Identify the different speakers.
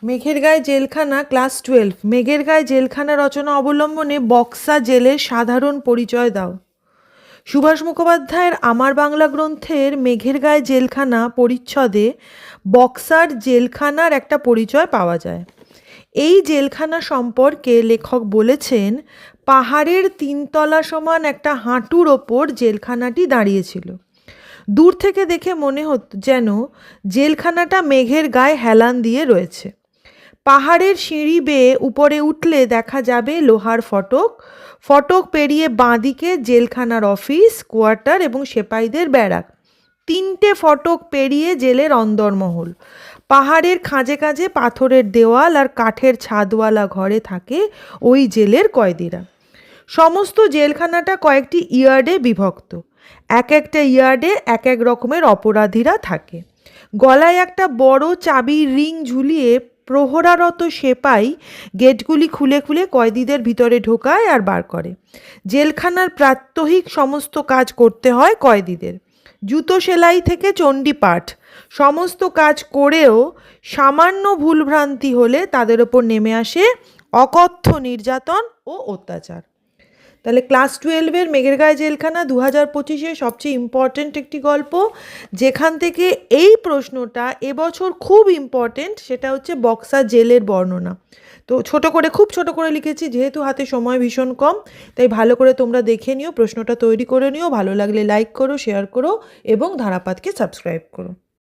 Speaker 1: মেঘের গায়ে জেলখানা ক্লাস 12। মেঘের গায়ে জেলখানা রচনা অবলম্বনে বক্সা জেলের সাধারণ পরিচয় দাও। সুভাষ মুখোপাধ্যায়ের আমার বাংলা গ্রন্থের মেঘের গায়ে জেলখানা পরিচ্ছদে বক্সার জেলখানার একটা পরিচয় পাওয়া যায়। এই জেলখানা সম্পর্কে লেখক বলেছেন, পাহাড়ের 3 তলা সমান একটা হাঁটুর ওপর জেলখানাটি দাঁড়িয়েছিল। দূর থেকে দেখে মনে হতো যেন জেলখানাটা মেঘের গায়ে হেলান দিয়ে রয়েছে। পাহাড়ের সিঁড়ি বেয়ে উপরে উঠলে দেখা যাবে লোহার ফটক। ফটক পেরিয়ে বাঁদিকে জেলখানার অফিস, কোয়ার্টার এবং সেপাইদের ব্যারাক। 3টে ফটক পেরিয়ে জেলের অন্দরমহল। পাহাড়ের খাঁজে খাঁজে পাথরের দেওয়াল আর কাঠের ছাদওয়ালা ঘরে থাকে ওই জেলের কয়েদিরা। সমস্ত জেলখানাটা কয়েকটি ইয়ার্ডে বিভক্ত। এক একটা ইয়ার্ডে এক এক রকমের অপরাধীরা থাকে। গলায় একটা বড় চাবির রিং ঝুলিয়ে প্রহরারত সেপাই গেটগুলি খুলে খুলে কয়েদিদের ভিতরে ঢোকায় আর বার করে। জেলখানার প্রাত্যহিক সমস্ত কাজ করতে হয় কয়েদিদের। জুতো সেলাই থেকে চণ্ডীপাঠ সমস্ত কাজ করেও সামান্য ভুলভ্রান্তি হলে তাদের ওপর নেমে আসে অকথ্য নির্যাতন ও অত্যাচার। তাহলে ক্লাস 12-এর মেঘের গায়ে জেলখানা 2025-এ সবচেয়ে ইম্পর্ট্যান্ট একটি গল্প। যেখান থেকে এই প্রশ্নটা এবছর খুব ইম্পর্ট্যান্ট, সেটা হচ্ছে বক্সা জেলের বর্ণনা। তো খুব ছোট করে লিখেছি, যেহেতু হাতে সময় ভীষণ কম, তাই ভালো করে তোমরা দেখে নিও, প্রশ্নটা তৈরি করে নিও। ভালো লাগলে লাইক করো, শেয়ার করো এবং ধারাপাতকে সাবস্ক্রাইব করো।